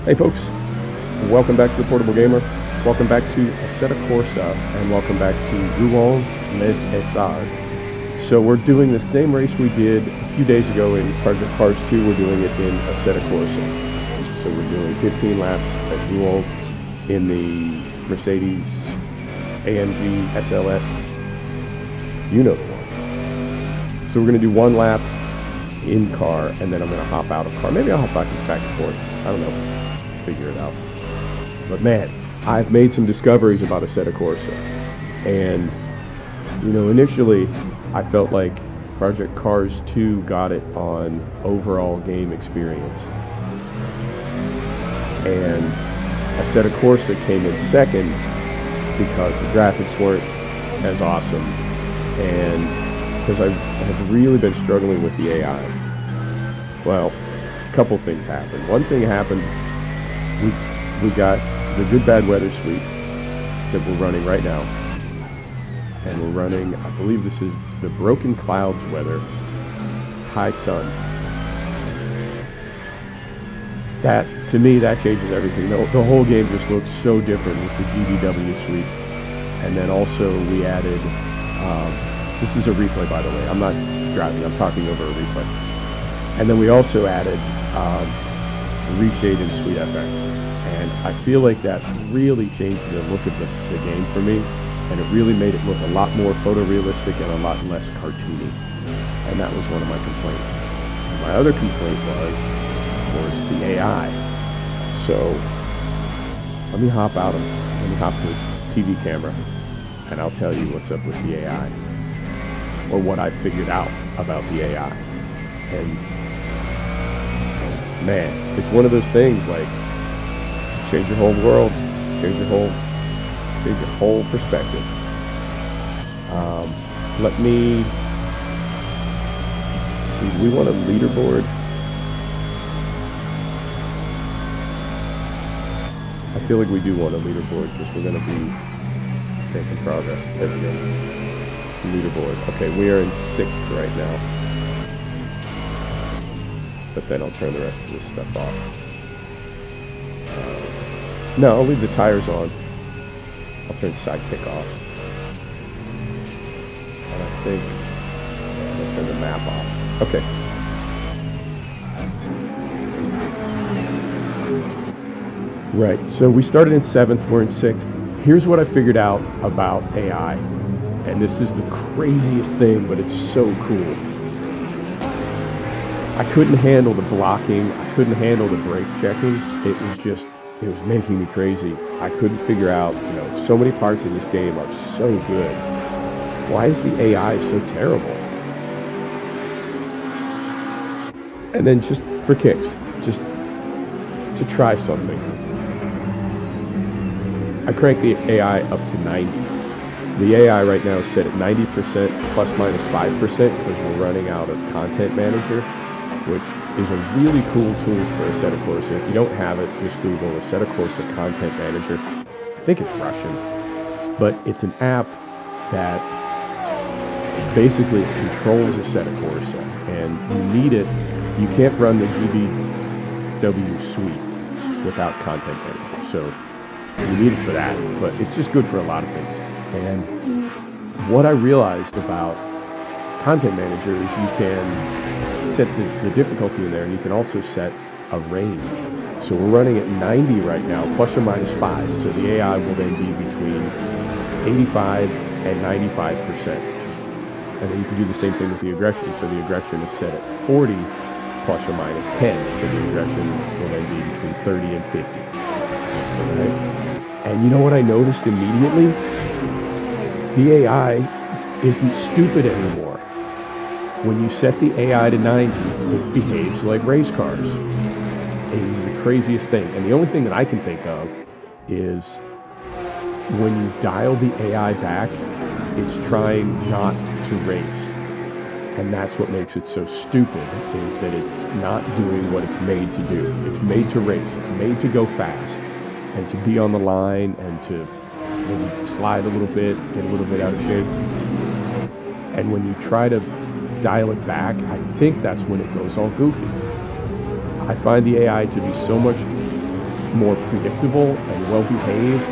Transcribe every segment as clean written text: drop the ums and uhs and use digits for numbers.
Hey folks, welcome back to the Portable Gamer, welcome back to Assetto Corsa, and welcome back to Rouen les Essarts. So we're doing the same race we did a few days ago in Project Cars 2, we're doing it in Assetto Corsa. So we're doing 15 laps at Rouen in the Mercedes AMG SLS, you know the one. So we're going to do one lap in car, and then I'm going to hop out of car. Maybe I'll hop back and forth, I don't know. Figure it out. But man, I've made some discoveries about Assetto Corsa, and you know, initially I felt like Project Cars 2 got it on overall game experience, and Assetto Corsa came in second because the graphics weren't as awesome, and because I have really been struggling with the AI. Well, a couple things happened. One thing happened, we got the Good Bad Weather suite that we're running right now, and we're running, I believe this is the Broken Clouds weather, high sun. That, to me, that changes everything. The whole game just looks so different with the gbW suite. And then also we added, this is a replay by the way, I'm not driving, I'm talking over a replay. And then we also added ReShade and Sweet FX. And I feel like that really changed the look of the game for me, and it really made it look a lot more photorealistic and a lot less cartoony. And that was one of my complaints. My other complaint was, of course, the AI. So let me hop to the TV camera, and I'll tell you what's up with the AI, or what I figured out about the AI. And man, it's one of those things like, change your whole world, change your whole perspective. Let me see, do we want a leaderboard? I feel like we do want a leaderboard because we're going to be making progress. There we go. Leaderboard. Okay, we are in 6th right now. But then I'll turn the rest of this stuff off. No, I'll leave the tires on. I'll turn sidekick off. And I think I'll turn the map off. Okay. Right, so we started in 7th, we're in 6th. Here's what I figured out about AI. And this is the craziest thing, but it's so cool. I couldn't handle the blocking, I couldn't handle the brake checking. It was making me crazy. I couldn't figure out, you know, so many parts in this game are so good. Why is the AI so terrible? And then just for kicks, just to try something, I cranked the AI up to 90. The AI right now is set at 90% plus minus 5% because we're running out of Content Manager, which is a really cool tool for Assetto Corsa. If you don't have it, just Google Assetto Corsa Content Manager. I think it's Russian, but it's an app that basically controls Assetto Corsa, and you need it. You can't run the gbW suite without Content Manager, so you need it for that, but it's just good for a lot of things. And what I realized about Content Manager is you can set the difficulty in there, and you can also set a range. So we're running at 90 right now, plus or minus 5. So the AI will then be between 85 and 95%. And then you can do the same thing with the aggression. So the aggression is set at 40 plus or minus 10. So the aggression will then be between 30 and 50. Right? And you know what I noticed immediately? The AI isn't stupid anymore. When you set the AI to 90, it behaves like race cars. It is the craziest thing. And the only thing that I can think of is when you dial the AI back, it's trying not to race. And that's what makes it so stupid, is that it's not doing what it's made to do. It's made to race. It's made to go fast and to be on the line and to maybe slide a little bit, get a little bit out of shape. And when you try to dial it back, I think that's when it goes all goofy. I find the AI to be so much more predictable and well-behaved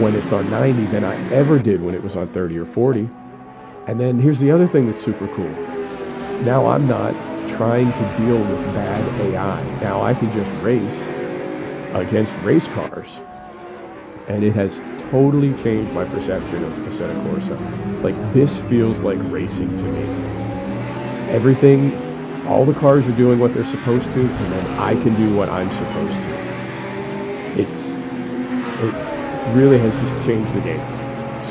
when it's on 90 than I ever did when it was on 30 or 40. And then here's the other thing that's super cool. Now I'm not trying to deal with bad AI. Now I can just race against race cars. And it has totally changed my perception of Assetto Corsa. Like, this feels like racing to me. Everything, all the cars are doing what they're supposed to, and then I can do what I'm supposed to. It really has just changed the game.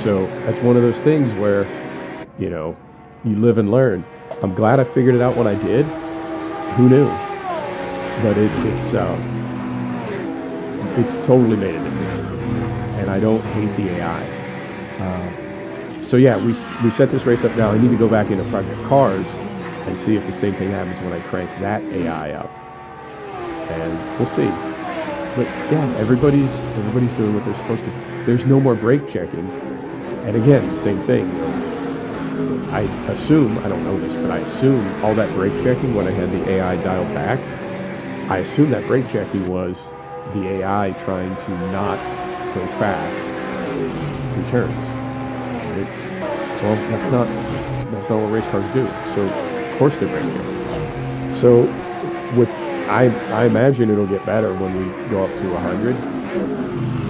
So that's one of those things where, you know, you live and learn. I'm glad I figured it out when I did. Who knew? But it's totally made a difference. And I don't hate the AI. So yeah, we set this race up now. I need to go back into Project Cars and see if the same thing happens when I crank that AI up. And we'll see. But yeah, everybody's doing what they're supposed to. There's no more brake checking. And again, the same thing. You know, I assume, I don't know this, but I assume all that brake checking when I had the AI dialed back, I assume that brake checking was the AI trying to not go fast through turns. Right? Well, that's not what race cars do. So of course they're brake checking. So I imagine it'll get better when we go up to 100.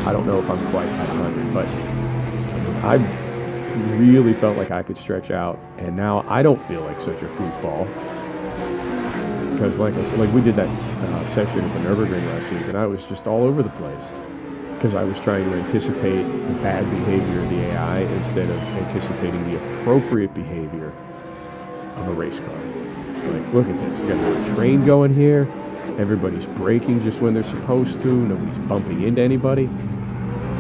I don't know if I'm quite at 100, but I really felt like I could stretch out, and now I don't feel like such a goofball. Because like I said, like we did that session at the Nürburgring last week, and I was just all over the place. Because I was trying to anticipate the bad behavior of the AI instead of anticipating the appropriate behavior of a race car. Like, look at this. You got a train going here. Everybody's braking just when they're supposed to. Nobody's bumping into anybody.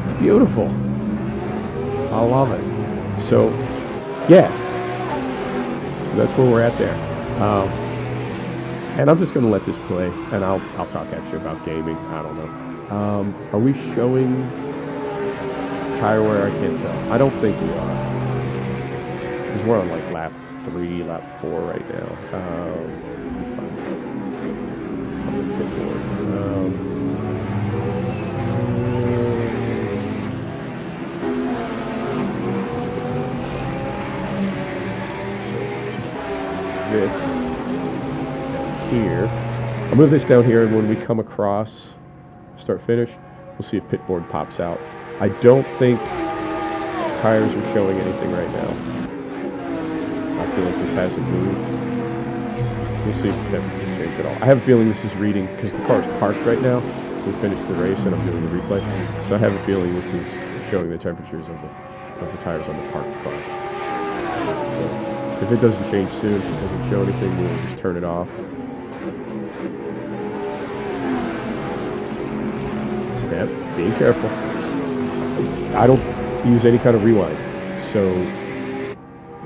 It's beautiful. I love it. So, yeah. So that's where we're at there. And I'm just going to let this play, and I'll talk actually about gaming. I don't know. Are we showing tire wear? I can't tell. I don't think we are. Because we're on like lap 3, lap 4 right now. On the pit board. This here. I'll move this down here, and when we come across start finish, we'll see if pit board pops out. I don't think tires are showing anything right now. I feel like this hasn't moved. We'll see if the temperature's changed at all. I have a feeling this is reading, because the car's parked right now. We finished the race and I'm doing the replay. So I have a feeling this is showing the temperatures of the tires on the parked car. So if it doesn't change soon, if it doesn't show anything, we'll just turn it off. Yep, being careful. I don't use any kind of rewind. So,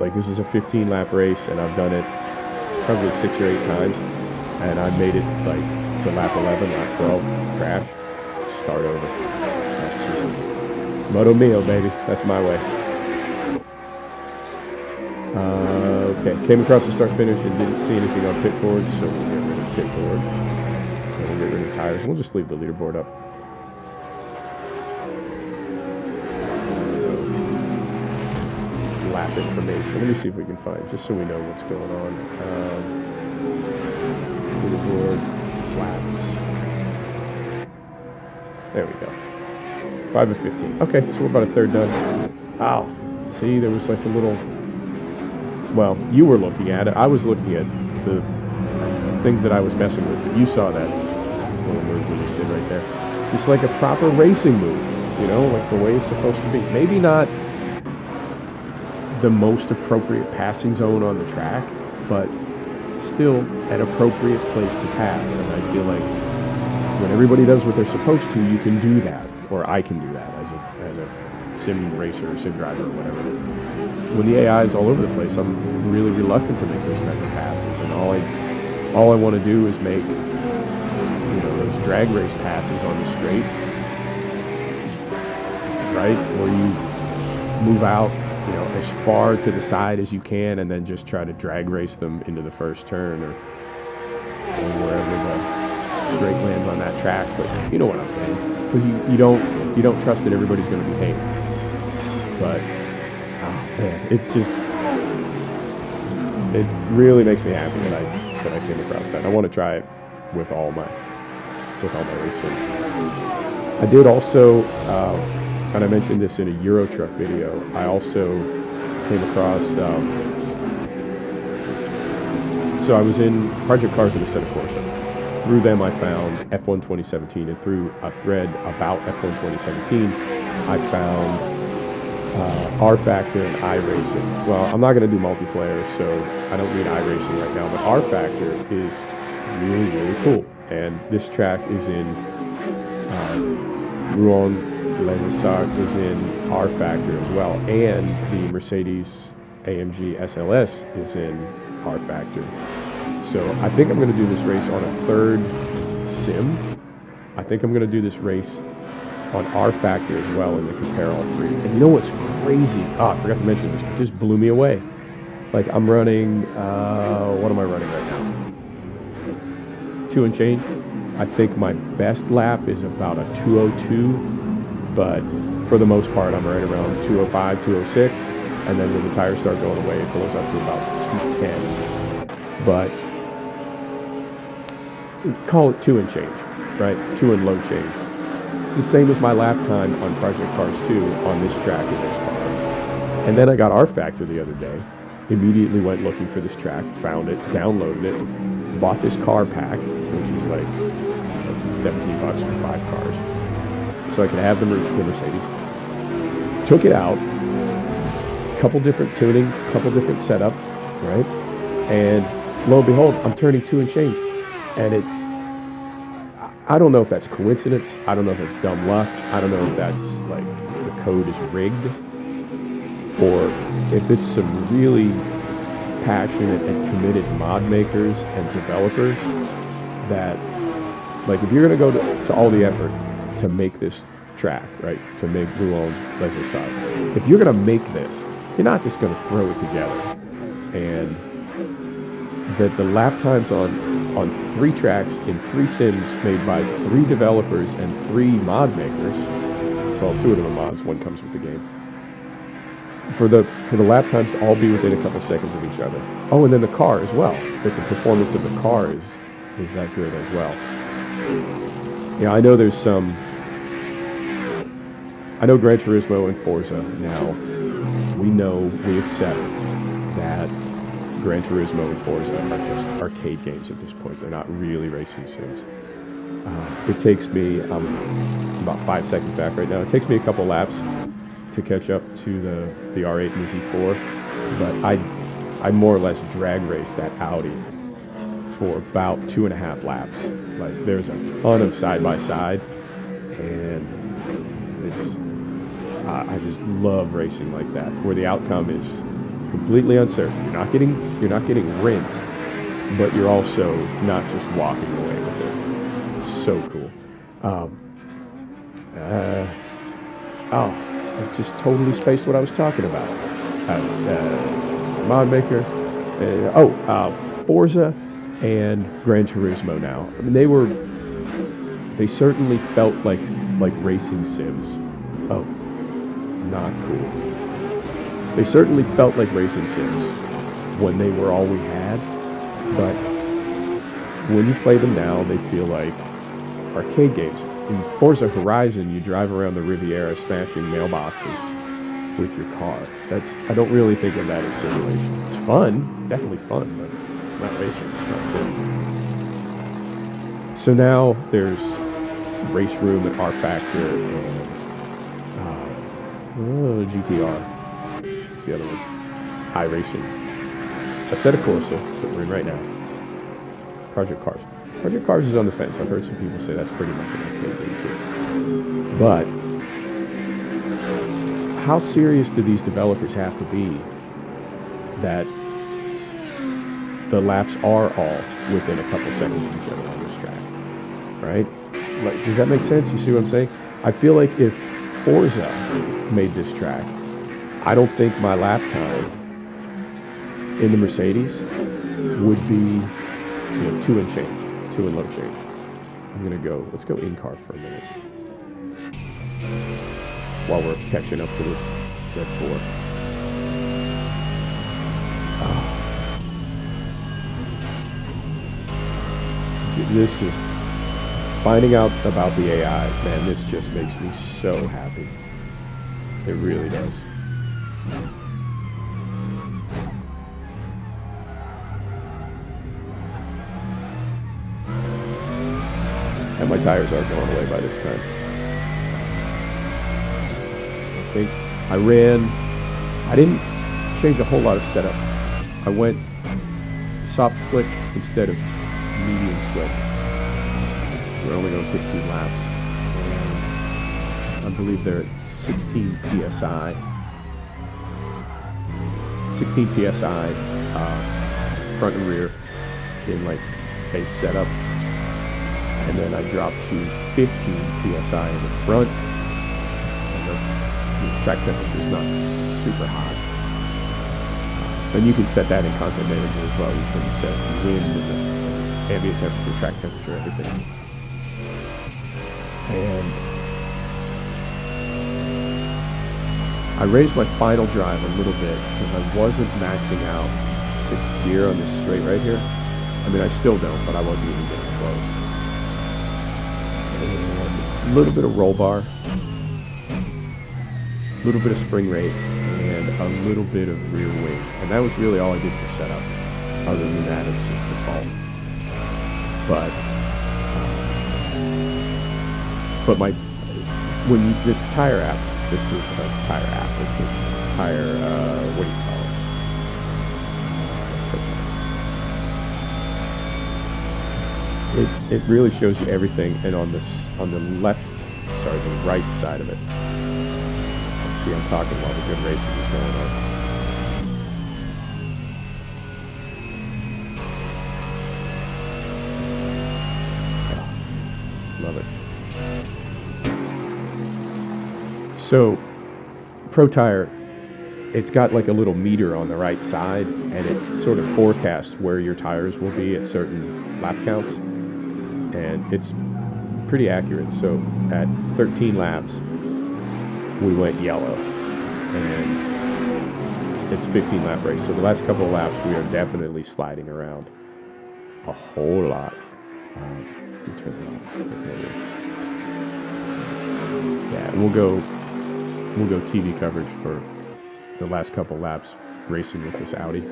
like, this is a 15 lap race, and I've done it probably 6 or 8 times, and I've made it like to lap 11, lap 12, crash, start over. That's just moto mio, baby. That's my way. Okay, came across the start finish and didn't see anything on pit boards, so we'll get rid of pit board. And we'll get rid of tires. We'll just leave the leaderboard up. Lap information. Let me see if we can find, just so we know what's going on. Leaderboard, laps. There we go. 5 of 15. Okay, so we're about a third done. Wow. See, there was like a little. Well, you were looking at it. I was looking at the things that I was messing with, but you saw that little move we just did right there. It's like a proper racing move, you know, like the way it's supposed to be. Maybe not the most appropriate passing zone on the track, but still an appropriate place to pass. And I feel like when everybody does what they're supposed to, you can do that, or I can do that as a sim racer or sim driver or whatever. When the AI is all over the place, I'm really reluctant to make those kinds of passes, and all I want to do is make, you know, those drag race passes on the straight, right? Where you move out, you know, as far to the side as you can, and then just try to drag race them into the first turn or wherever straight lands on that track, but you know what I'm saying, because you don't trust that everybody's going to behave. But oh man, it's just, it really makes me happy that I came across that. I want to try it with all my race sims. I did also, and I mentioned this in a Euro Truck video, I also came across, so I was in Project Cars and Assetto Corsa. Through them I found F1 2017, and through a thread about F1 2017, I found R Factor and iRacing. Well, I'm not going to do multiplayer, so I don't need iRacing right now, but R Factor is really, really cool. And this track is in Rouen, Les Essarts is in R Factor as well, and the Mercedes AMG SLS is in R Factor. So I think I'm going to do this race on a third sim. I think I'm going to do this race on R Factor as well, and then compare all three. And you know what's crazy? Oh, I forgot to mention this. It just blew me away. Like, I'm running, what am I running right now? 2 and change. I think my best lap is about a 2:02, but for the most part, I'm right around 2:05, 2:06, and then when the tires start going away, it goes up to about 2:10. But call it 2 and change, right? 2 and low change. It's the same as my lap time on Project Cars 2 on this track in this car. And then I got R Factor the other day, immediately went looking for this track, found it, downloaded it, bought this car pack, which is like, it's like $17 for 5 cars, so I could have the Mercedes. Took it out, couple different tuning, couple different setup, right? And lo and behold, I'm turning 2 and change. And I don't know if that's coincidence. I don't know if it's dumb luck. I don't know if that's like the code is rigged, or if it's some really passionate and committed mod makers and developers that, like, if you're going to go to all the effort to make this track, right, to make Rouen Les Essarts, if you're going to make this, you're not just going to throw it together. And that the lap times on 3 tracks in 3 sims made by 3 developers and 3 mod makers, well, 2 of them are mods, 1 comes with the game, for the lap times to all be within a couple seconds of each other. Oh, and then the car as well, that the performance of the car is that good as well. Yeah, I know there's some, I know Gran Turismo and Forza now, we accept that Gran Turismo and Forza are just arcade games at this point. They're not really racing sims. It takes me, about 5 seconds back right now, it takes me a couple laps to catch up to the R8 and the Z4, but I more or less drag race that Audi for about 2.5 laps. Like, there's a ton of side-by-side, and it's, I just love racing like that, where the outcome is completely uncertain. You're not getting rinsed, but you're also not just walking away with it. So cool. Oh, I just totally spaced what I was talking about. Mod maker. Forza and Gran Turismo now. I mean, they certainly felt like racing sims. Oh, not cool. They certainly felt like racing sims when they were all we had, but when you play them now, they feel like arcade games. In Forza Horizon, you drive around the Riviera smashing mailboxes with your car. I don't really think of that as simulation. It's fun, it's definitely fun, but it's not racing, it's not sim. So now there's Race Room and R Factor and GTR. The other one, iRacing, Assetto Corsa that we're in right now, Project Cars. Project Cars is on the fence. I've heard some people say that's pretty much an arcade game too. But how serious do these developers have to be that the laps are all within a couple seconds of each other on this track, right? Like, does that make sense? You see what I'm saying? I feel like if Forza made this track, I don't think my lap time in the Mercedes would be 2 and change, 2 and low change. let's go in-car for a minute. While we're catching up to this Z4. This just, finding out about the AI, man, this just makes me so happy. It really does. And my tires are going away by this time. I think I didn't change a whole lot of setup. I went soft slick instead of medium slick. We're only going 15 laps. And I believe they're at 16 PSI. 16 PSI front and rear in like base setup. And then I dropped to 15 PSI in the front. And the track temperature is not super hot. And you can set that in Content Manager as well. You can set the wind and the ambient temperature, track temperature, everything. And I raised my final drive a little bit because I wasn't maxing out 6th gear on this straight right here. I mean, I still don't, but I wasn't even getting close. And a little bit of roll bar, a little bit of spring rate, and a little bit of rear wing. And that was really all I did for setup. Other than that, it's just default. But this tire app, this is a tire app. It's a tire, what do you call it? It really shows you everything, and on the right side of it. See, I'm talking while the good racing is going on. Love it. So, Pro Tire, it's got like a little meter on the right side, and it sort of forecasts where your tires will be at certain lap counts, and it's pretty accurate. So, at 13 laps, we went yellow, and it's a 15 lap race. So the last couple of laps, we are definitely sliding around a whole lot. Let me turn it off. Yeah, we'll go TV coverage for the last couple laps racing with this Audi.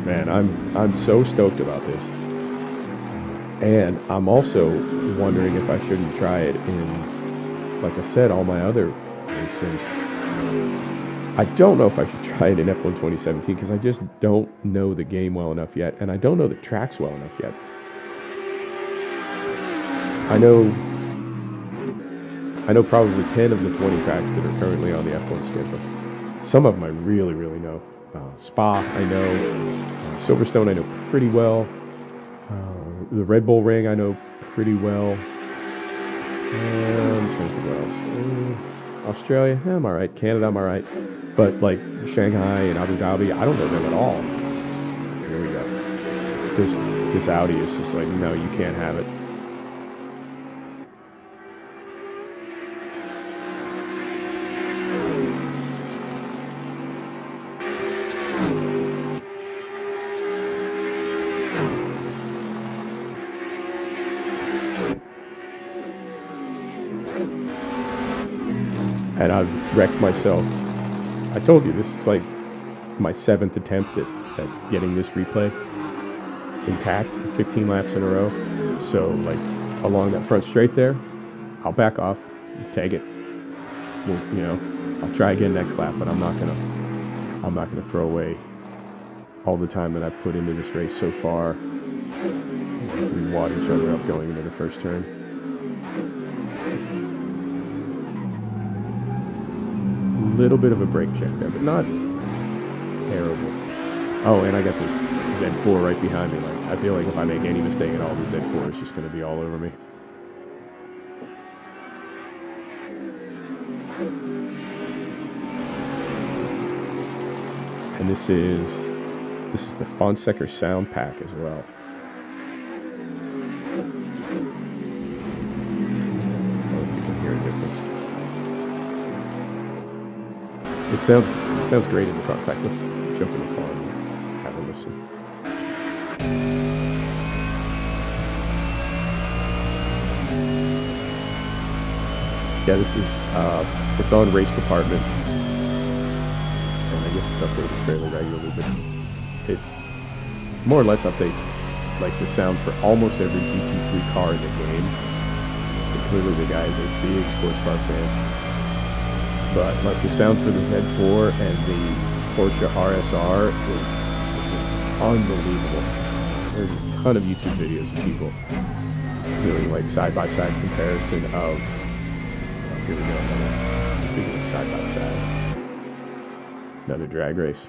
Man, I'm so stoked about this. And I'm also wondering if I shouldn't try it in, like I said, all my other races. I don't know if I should try it in F1 2017 because I just don't know the game well enough yet, and I don't know the tracks well enough yet. I know probably 10 of the 20 tracks that are currently on the F1 schedule. Some of them I really, really know. Spa, I know. Silverstone, I know pretty well. The Red Bull Ring, I know pretty well. I'm trying to think what else. Australia, I'm alright. Canada, I'm alright. But like Shanghai and Abu Dhabi, I don't know them at all. Here we go. This Audi is just like, no, you can't have it. And I've wrecked myself. I told you, this is like my 7th attempt at getting this replay intact, 15 laps in a row. So like along that front straight there, I'll back off, tag it. Well, I'll try again next lap, but I'm not gonna throw away all the time that I've put into this race so far. We wad each other up going into the first turn. Little bit of a brake check there, but not terrible. Oh, and I got this Z4 right behind me. Like, I feel like if I make any mistake at all, the Z4 is just going to be all over me. And this is the Fonsecker sound pack as well. It sounds great in the car. In fact, let's jump in the car and have a listen. Yeah, this is it's on Race Department, and I guess it's updated fairly regularly, but it more or less updates like the sound for almost every GT3 car in the game. So clearly the guy is a big sports car fan. But like the sound for the Z4 and the Porsche RSR is unbelievable. There's a ton of YouTube videos of people doing like side-by-side comparison of, here we go, speaking of side-by-side, another drag race.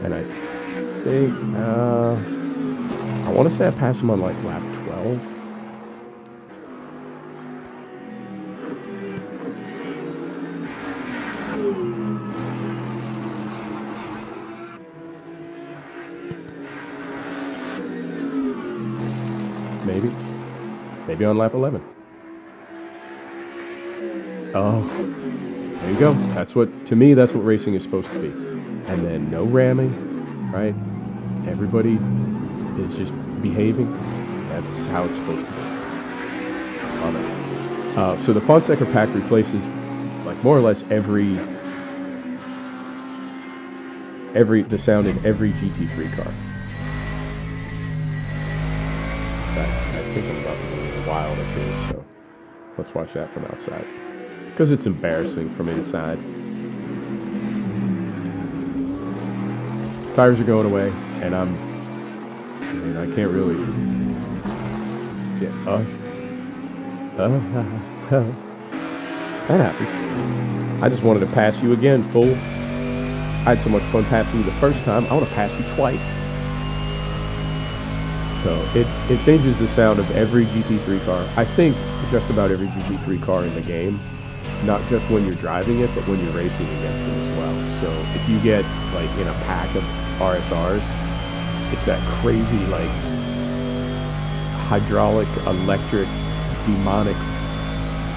And I think, I want to say I passed him on like lap 12. Maybe on lap 11. Oh, there you go. That's what, to me, that's what racing is supposed to be. And then no ramming, right? Everybody is just behaving. That's how it's supposed to be. Love it. So the Fonsecker pack replaces, like, more or less the sound in every GT3 car. I think I'm about to go a little wild up here, so let's watch that from outside. Because it's embarrassing from inside. Tires are going away, and I can't really. Yeah. That happens. I just wanted to pass you again, fool. I had so much fun passing you the first time. I want to pass you twice. So it changes the sound of every GT3 car. I think just about every GT3 car in the game. Not just when you're driving it, but when you're racing against it as well. So if you get like in a pack of RSRs, it's that crazy like hydraulic, electric, demonic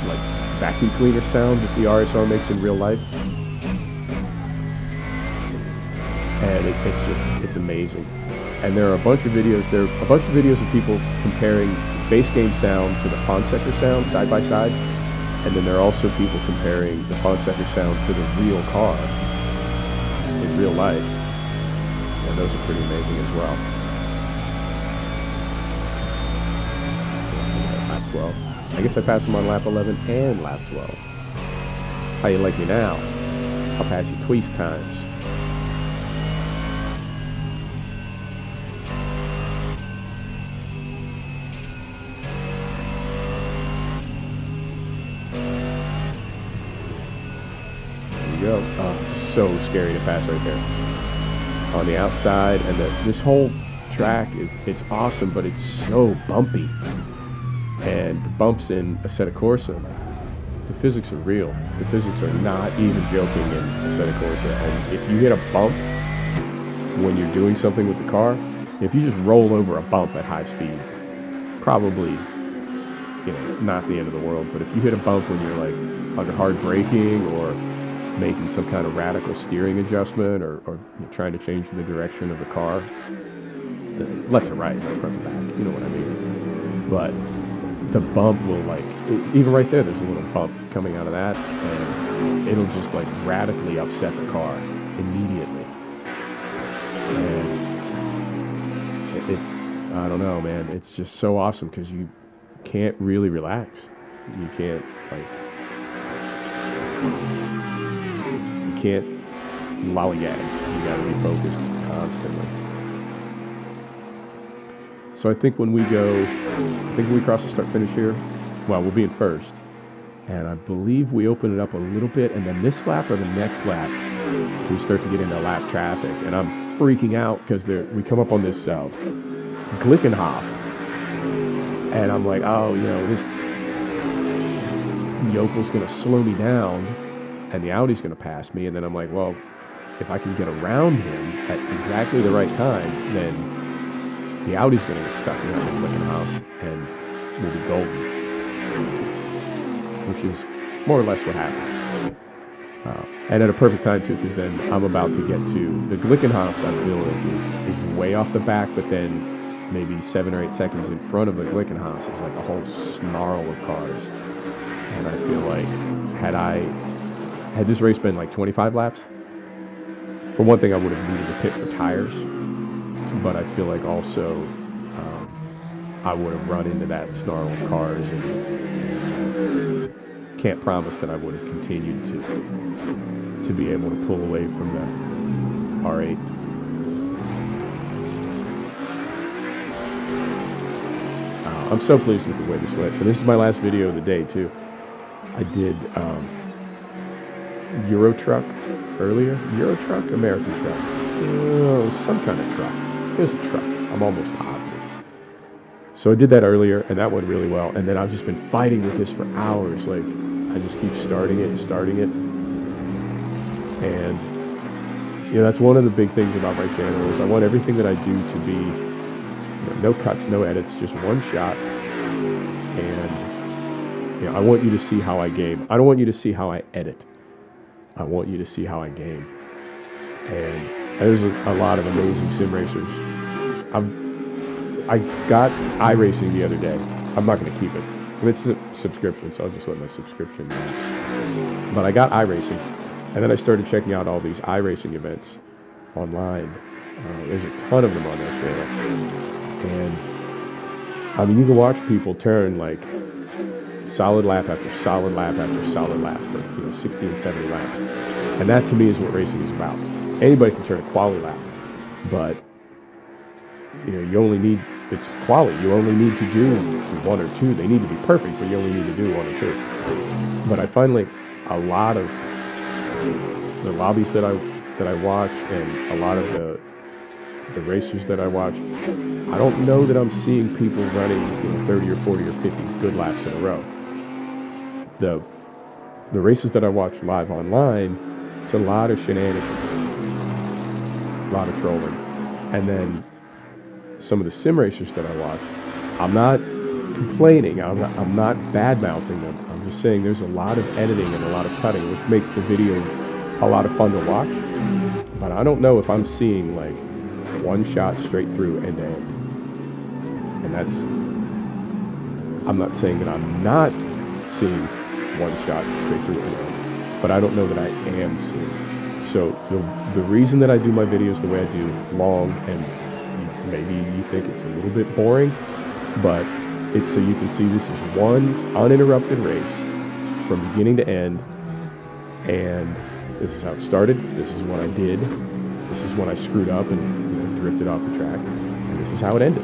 like vacuum cleaner sound that the RSR makes in real life. And it's amazing. And there are a bunch of videos. There are a bunch of videos of people comparing base game sound to the Fonsecker sound side by side. And then there are also people comparing the Fonsecker sound to the real car in real life. And those are pretty amazing as well. Lap 12. I guess I passed him on lap 11 and lap 12. How you like me now? I'll pass you twice times. Go. Oh, so scary to pass right there on the outside, and this whole track it's awesome, but it's so bumpy, and the bumps in Assetto Corsa, the physics are real. The physics are not even joking in Assetto Corsa, and if you hit a bump when you're doing something with the car, if you just roll over a bump at high speed, probably not the end of the world. But if you hit a bump when you're like under hard braking or making some kind of radical steering adjustment or trying to change the direction of the car, left to right, not front to back, you know what I mean. But the bump will even right there, there's a little bump coming out of that, and it'll just like radically upset the car immediately. And it's, I don't know, man, it's just so awesome because you can't really relax. You can't lollygag. You gotta be focused constantly. So I think when we cross the start finish here, well, we'll be in first. And I believe we open it up a little bit, and then this lap or the next lap, we start to get into lap traffic. And I'm freaking out because we come up on this Glickenhaus. And I'm like, oh, this yokel's gonna slow me down. and the Audi's going to pass me. And then I'm like, well, if I can get around him at exactly the right time, then the Audi's going to get stuck in the Glickenhaus and we'll be golden, which is more or less what happened. And at a perfect time too, because then I'm about to get to the Glickenhaus. I feel like is way off the back, but then maybe 7 or 8 seconds in front of the Glickenhaus is like a whole snarl of cars. And I feel like had this race been like 25 laps, for one thing, I would have needed to pit for tires, but I feel like also I would have run into that snarl of cars, and can't promise that I would have continued to be able to pull away from the R8. I'm so pleased with the way this went. And this is my last video of the day too. I did Euro Truck earlier. Euro Truck? American Truck? Some kind of truck. It was a truck. I'm almost positive. So I did that earlier, and that went really well. And then I've just been fighting with this for hours. Like, I just keep starting it. And, you know, that's one of the big things about my channel is I want everything that I do to be, you know, no cuts, no edits, just one shot. And, you know, I want you to see how I game. I don't want you to see how I edit. I want you to see how I game. And there's a lot of amazing sim racers. I got iRacing the other day. I'm not going to keep it. It's a subscription, so I'll just let my subscription lapse. But I got iRacing, and then I started checking out all these iRacing events online. There's a ton of them on that channel. And, I mean, you can watch people turn, like, solid lap after solid lap after solid lap for, you know, 60 and 70 laps. And that, to me, is what racing is about. Anybody can turn a quali lap, but, you know, you only need, it's quali. You only need to do 1 or 2. They need to be perfect, but you only need to do 1 or 2. But I find, like, a lot of the lobbies that I watch and a lot of the racers that I watch, I don't know that I'm seeing people running, you know, 30 or 40 or 50 good laps in a row. The races that I watch live online, it's a lot of shenanigans, a lot of trolling. And then some of the sim racers that I watch, I'm not complaining, I'm not bad-mouthing them. I'm just saying there's a lot of editing and a lot of cutting, which makes the video a lot of fun to watch. But I don't know if I'm seeing, like, one shot straight through end to end. And that's, I'm not saying that I'm not seeing one shot straight through end to end, but I don't know that I am seeing. So the reason that I do my videos the way I do, long, and maybe you think it's a little bit boring, but it's so you can see this is one uninterrupted race from beginning to end, and this is how it started, this is what I did, this is when I screwed up and, you know, drifted off the track, and this is how it ended.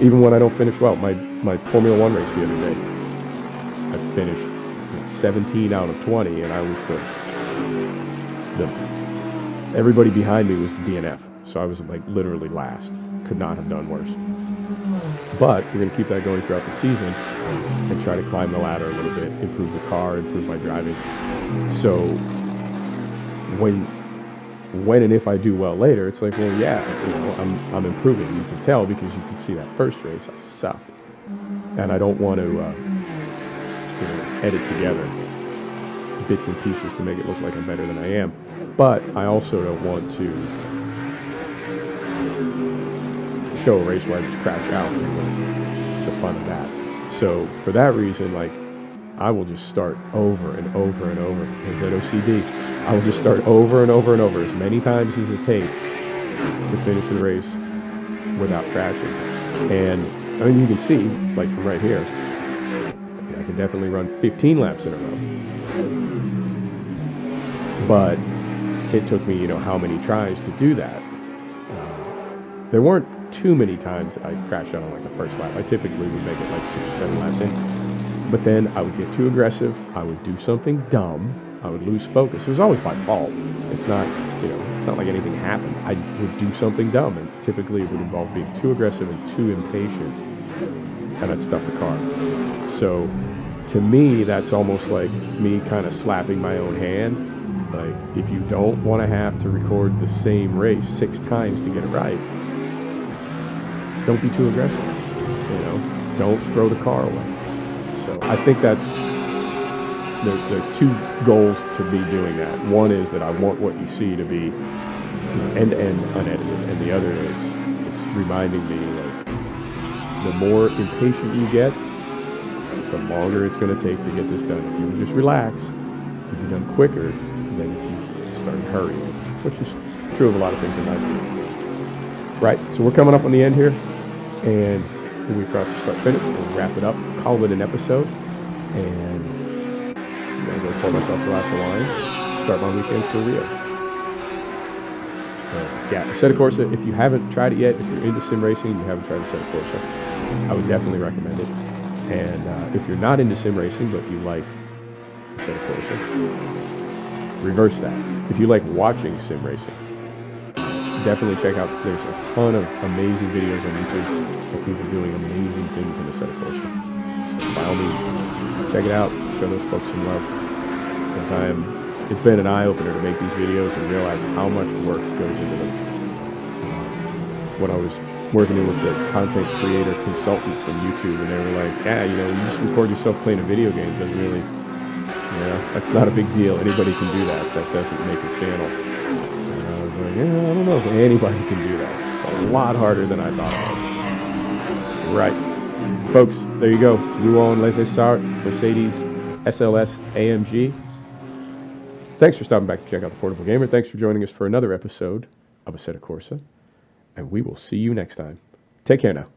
Even when I don't finish well, my Formula 1 race the other day, I finished, you know, 17 out of 20, and I was everybody behind me was DNF, so I was, like, literally last. Could not have done worse. But we're going to keep that going throughout the season and try to climb the ladder a little bit, improve the car, improve my driving. So when and if I do well later, it's like, well, yeah, you know, I'm improving. You can tell because you can see that first race I sucked, and I don't want to you know, edit together bits and pieces to make it look like I'm better than I am. But I also don't want to show a race where I just crash out, and what's the fun of that? So for that reason, like, I will just start over and over and over. Is that OCD? I will just start over and over and over as many times as it takes to finish the race without crashing. And I mean, you can see, like, from right here, I can definitely run 15 laps in a row. But it took me, you know, how many tries to do that? There weren't too many times that I crashed out on, like, the first lap. I typically would make it like 6 or 7 laps in. But then I would get too aggressive. I would do something dumb. I would lose focus. It was always my fault. It's not, you know, it's not like anything happened. I would do something dumb, and typically it would involve being too aggressive and too impatient, and I'd stuff the car. So to me, that's almost like me kind of slapping my own hand. Like, if you don't want to have to record the same race 6 times to get it right, don't be too aggressive. You know, don't throw the car away. So I think that's, there are 2 goals to be doing that. One is that I want what you see to be end-to-end unedited, and the other is it's reminding me, like, the more impatient you get, the longer it's going to take to get this done. If you just relax, you'll be done quicker than if you start hurrying, which is true of a lot of things in life. Right, so we're coming up on the end here, and when we cross the start-finish, we'll wrap it up, call it an episode, and I'm going to go pour myself a glass of wine, start my weekend for Rio. So, yeah, Assetto Corsa, if you haven't tried it yet, if you're into sim racing and you haven't tried Assetto Corsa, I would definitely recommend it. And if you're not into sim racing, but you like Assetto Corsa, reverse that. If you like watching sim racing, definitely check out, there's a ton of amazing videos on YouTube of people doing amazing things in Assetto Corsa. So by all means, check it out, show those folks some love, because it's been an eye-opener to make these videos and realize how much work goes into them. When I was working in with the content creator consultant from YouTube, and they were like, yeah, you know, you just record yourself playing a video game, doesn't really, you know, that's not a big deal. Anybody can do that. That doesn't make a channel. And I was like, yeah, I don't know if anybody can do that. It's a lot harder than I thought it was. Right. Folks, there you go. Rouen, Les Essarts, Mercedes, SLS, AMG. Thanks for stopping back to check out The Portable Gamer. Thanks for joining us for another episode of Assetto Corsa. And we will see you next time. Take care now.